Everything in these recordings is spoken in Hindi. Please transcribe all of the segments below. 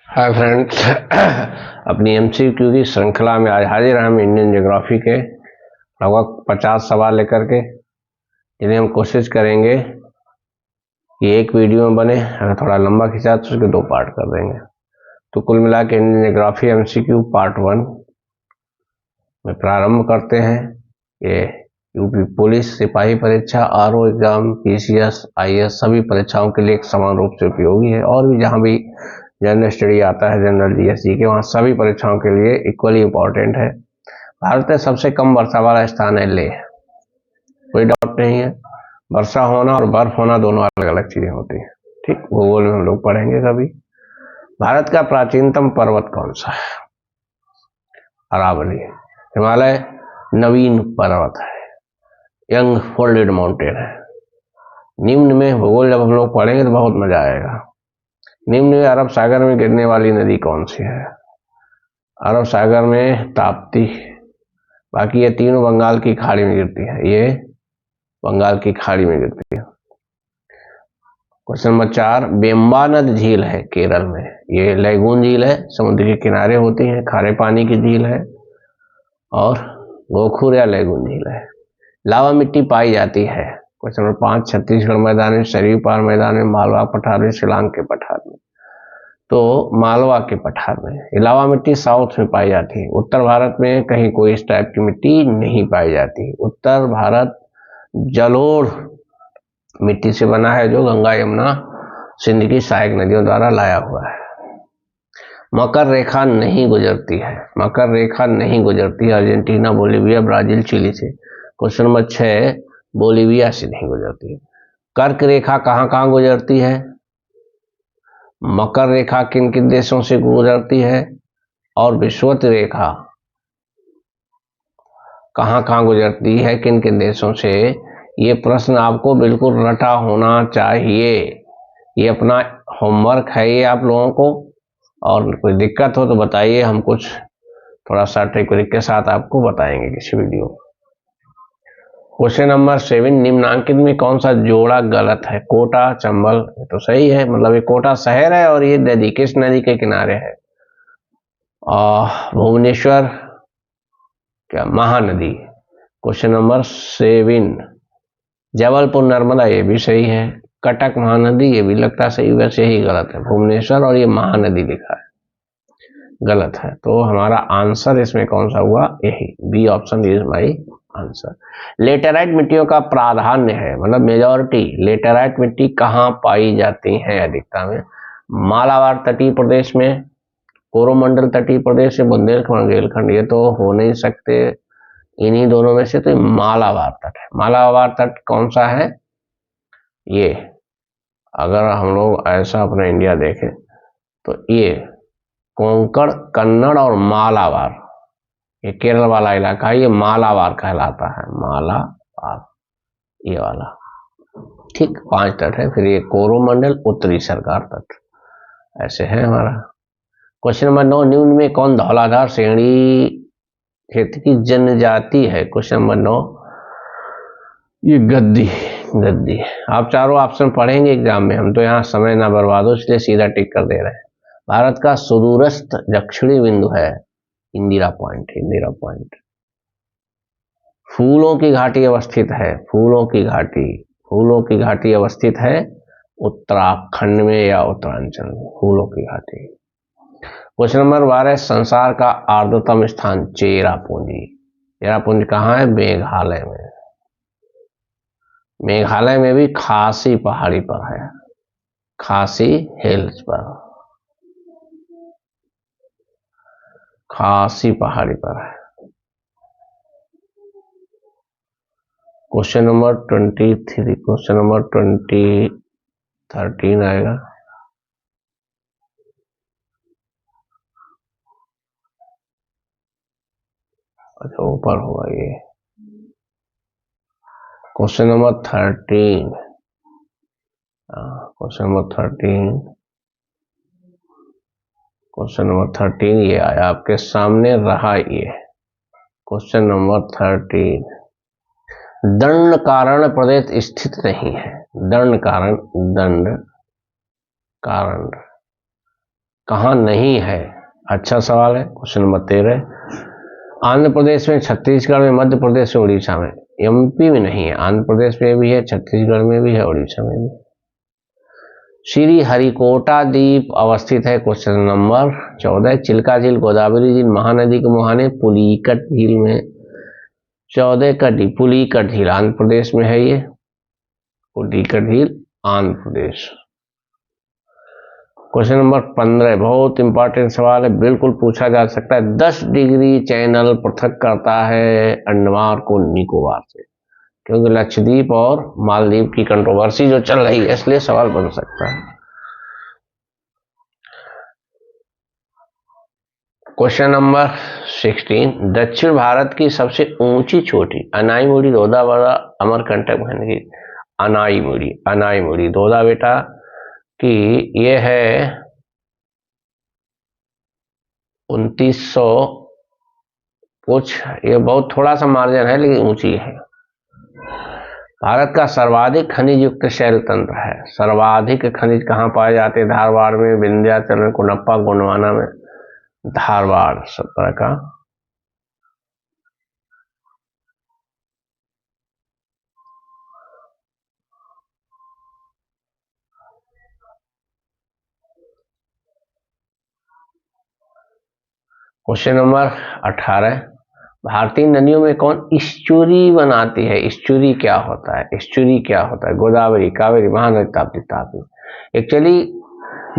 हाय फ्रेंड्स अपनी एमसीक्यू की श्रृंखला में आज हाजिर हैं हम इंडियन ज्योग्राफी के लगभग 50 सवाल लेकर के, जिन्हें हम कोशिश करेंगे कि एक वीडियो में बने। अगर थोड़ा लंबा खिंचा तो उसके 2 पार्ट कर देंगे। तो कुल मिला के इंडियन ज्योग्राफी एमसीक्यू पार्ट 1 में प्रारंभ करते हैं। ये यूपी पुलिस, सिपाही परीक्षा, आरओ एग्जाम, पीसीएस, आईएएस सभी परीक्षाओं के लिए एक समान रूप से उपयोगी है। और भी जहाँ भी जनरल स्टडी आता है, जनरल जीएससी के, वहाँ सभी परीक्षाओं के लिए इक्वली इम्पोर्टेंट है। भारत में सबसे कम वर्षा वाला स्थान है लेह, कोई डाउट नहीं है। वर्षा होना और बर्फ होना दोनों अलग अलग चीजें होती हैं, ठीक। भूगोल में हम लोग पढ़ेंगे कभी। भारत का प्राचीनतम पर्वत कौन सा है? अरावली। हिमालय नवीन पर्वत है, यंग फोल्डेड माउंटेन है। निम्न में भूगोल जब हम लोग पढ़ेंगे तो बहुत मजा आएगा। निम्न में अरब सागर में गिरने वाली नदी कौन सी है? अरब सागर में ताप्ती। बाकी ये तीनों बंगाल की खाड़ी में गिरती है। ये बंगाल की खाड़ी में गिरती है। क्वेश्चन नंबर 4, बेम्बानद झील है केरल में। ये लैगून झील है, समुद्र के किनारे होती है, खारे पानी की झील है। और गोखुर या लैगून झील है। लावा मिट्टी पाई जाती है। क्वेश्चन नंबर 5, छत्तीसगढ़ मैदान में, सरयू पार मैदान में, मालवा पठार में, शिलांग के पठार में। तो मालवा के पठार में लावा मिट्टी साउथ में पाई जाती है। उत्तर भारत में कहीं कोई इस टाइप की मिट्टी नहीं पाई जाती। उत्तर भारत जलोढ़ मिट्टी से बना है, जो गंगा यमुना सिंध की सहायक नदियों द्वारा लाया हुआ है। मकर रेखा नहीं गुजरती है। मकर रेखा नहीं गुजरती है अर्जेंटीना, बोलीविया, ब्राजील, चिली से। क्वेश्चन नंबर 6, बोलीविया से नहीं गुजरती है। कर्क रेखा कहाँ कहाँ गुजरती है? मकर रेखा किन किन देशों से गुजरती है? और विषुवत रेखा कहाँ कहाँ गुजरती है, किन किन देशों से? ये प्रश्न आपको बिल्कुल रटा होना चाहिए। ये अपना होमवर्क है ये आप लोगों को। और कोई दिक्कत हो तो बताइए, हम कुछ थोड़ा सा ट्रिक के साथ आपको बताएंगे किसी वीडियो। क्वेश्चन नंबर 7, निम्नांकित में कौन सा जोड़ा गलत है? कोटा, चंबल तो सही है, मतलब ये कोटा शहर है और ये नदी किस नदी के किनारे है? भुवनेश्वर क्या महानदी। क्वेश्चन नंबर 7, जबलपुर नर्मदा, ये भी सही है। कटक महानदी, ये भी लगता है सही, वैसे ही गलत है। भुवनेश्वर और ये महानदी लिखा है, गलत है। तो हमारा आंसर इसमें कौन सा हुआ? यही B option is my answer. Laterite मिट्टियों का प्राधान्य है, मतलब मेजॉरिटी लेटेराइट मिट्टी कहाँ पाई जाती है अधिकता में? मालाबार तटीय प्रदेश में, कोरोमंडल तटीय प्रदेश से, बुंदेलखंड, ये तो हो नहीं सकते इन्हीं दोनों में से। तो मालाबार तट है। मालाबार तट कौन सा है? ये अगर हम लोग ऐसा अपना इंडिया देखें तो ये कोंकण, कन्नड़ और मालाबार, ये केरल वाला इलाका है, ये मालाबार कहलाता है। मालाबार ये वाला, ठीक। 5 तट है। फिर ये कोरोमंडल, उत्तरी सरकार तट, ऐसे है हमारा। क्वेश्चन नंबर 9, निम्न में कौन धौलाधार श्रेणी क्षेत्र की जनजाति है? क्वेश्चन नंबर 9, ये गद्दी। आप चारों ऑप्शन पढ़ेंगे एग्जाम में, हम तो यहाँ समय ना बर्बाद हो इसलिए सीधा टिक कर दे रहे हैं। भारत का सुदूरस्थ दक्षिणी बिंदु है इंदिरा पॉइंट। फूलों की घाटी अवस्थित है। फूलों की घाटी अवस्थित है उत्तराखंड में या उत्तरांचल में, फूलों की घाटी। क्वेश्चन नंबर 12, संसार का आर्द्रतम स्थान चेरापूंजी कहाँ है? मेघालय में। मेघालय में भी खासी पहाड़ी पर है, खासी हिल्स पर, खासी पहाड़ी पर है। क्वेश्चन नंबर 23, क्वेश्चन नंबर 13 आएगा। अच्छा ऊपर होगा ये। क्वेश्चन नंबर 13, क्वेश्चन नंबर 13 ये आया आपके सामने रहा। ये क्वेश्चन नंबर 13, दंड कारण प्रदेश स्थित नहीं है। दंड कारण कहाँ नहीं है? अच्छा सवाल है। क्वेश्चन नंबर 13, आंध्र प्रदेश में, छत्तीसगढ़ में, मध्य प्रदेश में, उड़ीसा में। एमपी में नहीं है, आंध्र प्रदेश में भी है, छत्तीसगढ़ में भी है, उड़ीसा में भी। श्री हरिकोटा द्वीप अवस्थित है। क्वेश्चन नंबर 14, चिल्का झील, गोदावरी झील, महानदी के मुहाने, पुलिकट झील में। 14 का डी, पुलिकट झील आंध्र प्रदेश में है, ये पुलिकट झील आंध्र प्रदेश। क्वेश्चन नंबर 15 बहुत इंपॉर्टेंट सवाल है, बिल्कुल पूछा जा सकता है। 10 डिग्री चैनल पृथक करता है अंडमान को निकोबार से, क्योंकि लक्षद्वीप और मालदीव की कंट्रोवर्सी जो चल रही है, इसलिए सवाल बन सकता है। क्वेश्चन नंबर 16, दक्षिण भारत की सबसे ऊंची चोटी, अनाईमुड़ी, धोदाबड़ा, अमरकंटक, भैंसगिरी। अनाईमुड़ी, अनाईमुड़ी धोदा बेटा कि ये है 2900 कुछ, ये बहुत थोड़ा सा मार्जिन है लेकिन ऊंची है। भारत का सर्वाधिक खनिज युक्त शैल तंत्र है। सर्वाधिक खनिज कहाँ पाए जाते हैं? धारवाड़ में, विंध्याचल में, कुनप्पा, गोंडवाना में। धारवाड़ 17 का। क्वेश्चन नंबर 18, भारतीय नदियों में कौन इस्चुरी बनाती है? इस्चुरी क्या होता है? इस्चुरी क्या होता है? गोदावरी, कावेरी, महानदी, ताप्ती। ताप्ती। एक्चुअली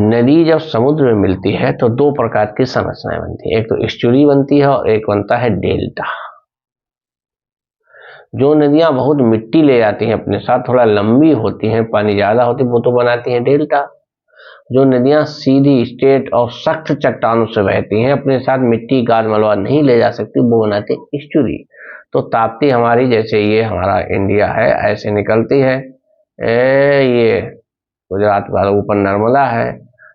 नदी जब समुद्र में मिलती है तो दो प्रकार की संरचनाएं बनती है, एक तो इस्चुरी बनती है और एक बनता है डेल्टा। जो नदियां बहुत मिट्टी ले जाती हैं अपने साथ, थोड़ा लंबी होती हैं, पानी ज्यादा होती है, वो तो बनाती हैं डेल्टा। जो नदियां सीधी स्ट्रेट और सख्त चट्टानों से बहती हैं, अपने साथ मिट्टी, गाद, मलबा नहीं ले जा सकती, वो बनाते हैं इस्चुरी। तो ताप्ती हमारी, जैसे ये हमारा इंडिया है, ऐसे निकलती है। ये गुजरात का ऊपर नर्मदा है,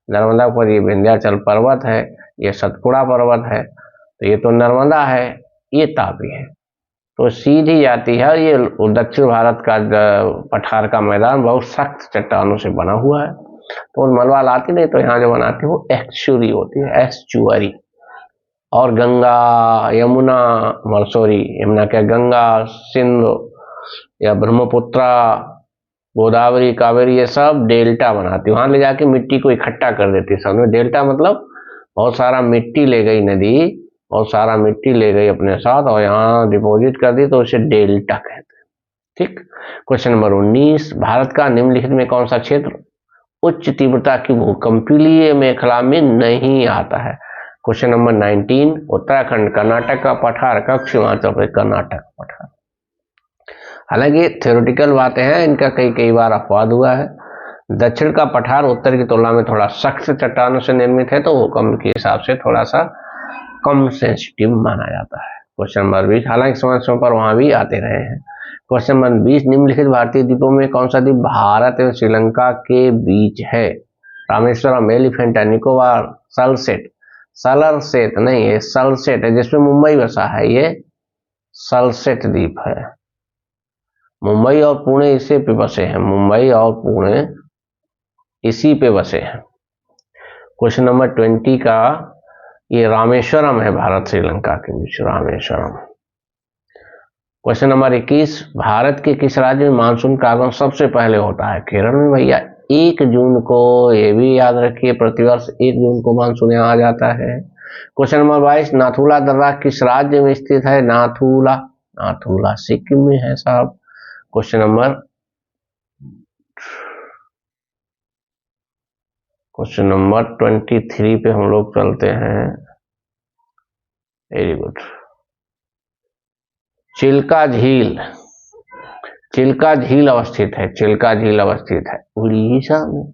नर्मदा पर ये विंध्याचल पर्वत है, ये सतपुड़ा पर्वत है, तो ये तो नर्मदा है, ये तापी है, तो सीधी जाती है। ये दक्षिण भारत का पठार का मैदान बहुत सख्त चट्टानों से बना हुआ है, तो मलबा लाती नहीं, तो यहाँ जो बनाती है वो एस्चुरी होती है, एस्चुअरी। और गंगा, यमुना, सॉरी यमुना क्या, गंगा, सिंधु या ब्रह्मपुत्रा, गोदावरी, कावेरी, ये सब डेल्टा बनाती है। वहां ले जाके मिट्टी को इकट्ठा कर देती है। समझो डेल्टा मतलब बहुत सारा मिट्टी ले गई नदी, बहुत सारा मिट्टी ले गई अपने साथ और यहाँ डिपॉजिट कर दी, तो उसे डेल्टा कहते हैं। ठीक। क्वेश्चन नंबर 19, भारत का निम्नलिखित में कौन सा क्षेत्र उच्च तीव्रता की भूकंपीय मेखला में नहीं आता है? क्वेश्चन नंबर 19, उत्तराखंड, कर्नाटक का पठार, कक्ष हिमाचल प्रदेश, कर्नाटक पठार। हालांकि थ्योरेटिकल बातें हैं, इनका कई बार अपवाद हुआ है। दक्षिण का पठार उत्तर की तुलना में थोड़ा सख्त चट्टानों से निर्मित है, तो भूकंप के हिसाब से थोड़ा सा कम सेंसिटिव माना जाता है। क्वेश्चन नंबर 20, हालांकि समय समय पर वहां भी आते रहे हैं। क्वेश्चन नंबर 20, निम्नलिखित भारतीय द्वीपों में कौन सा द्वीप भारत एवं श्रीलंका के बीच है? रामेश्वरम, एलिफेंटा, निकोबार, सलसेट। सलरसेट नहीं, ये सलसेट है, जिसमें मुंबई बसा है, ये सलसेट द्वीप है। मुंबई और पुणे इसी पे बसे हैं, मुंबई और पुणे इसी पे बसे हैं। क्वेश्चन नंबर 20 का, ये रामेश्वरम है भारत श्रीलंका के बीच, रामेश्वरम। क्वेश्चन नंबर 21, भारत के किस राज्य में मानसून का आगमन सबसे पहले होता है? केरल में भैया 1 जून को, ये भी याद रखिए, प्रतिवर्ष 1 जून को मानसून यहाँ आ जाता है। क्वेश्चन नंबर 22, नाथुला दर्रा किस राज्य में स्थित है? नाथुला, नाथुला सिक्किम में है साहब। क्वेश्चन नंबर 23 पे हम लोग चलते हैं। Very good. चिल्का झील, चिल्का झील अवस्थित है, चिल्का झील अवस्थित है उड़ीसा में।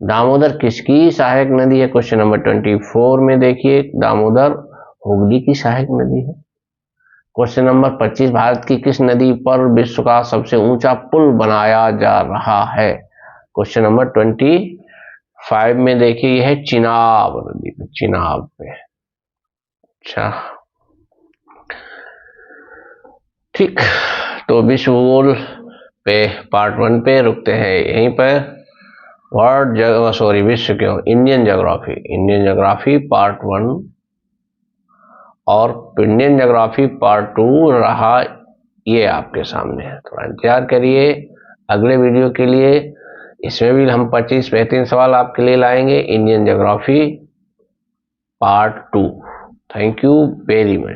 दामोदर किसकी सहायक नदी है? क्वेश्चन नंबर 24 में देखिए, दामोदर हुगली की सहायक नदी है। क्वेश्चन नंबर 25, भारत की किस नदी पर विश्व का सबसे ऊंचा पुल बनाया जा रहा है? क्वेश्चन नंबर 25 में देखिए, यह है चिनाब नदी पे, चिनाब पे। अच्छा ठीक, तो विश्व भूगोल पे पार्ट 1 पे रुकते हैं यहीं पर। विश्व क्यों, इंडियन ज्योग्राफी पार्ट 1 और इंडियन ज्योग्राफी पार्ट 2 रहा ये आपके सामने है। थोड़ा इंतजार करिए अगले वीडियो के लिए, इसमें भी हम 25 बेहतरीन सवाल आपके लिए लाएंगे। Indian geography part 2। Thank you very much.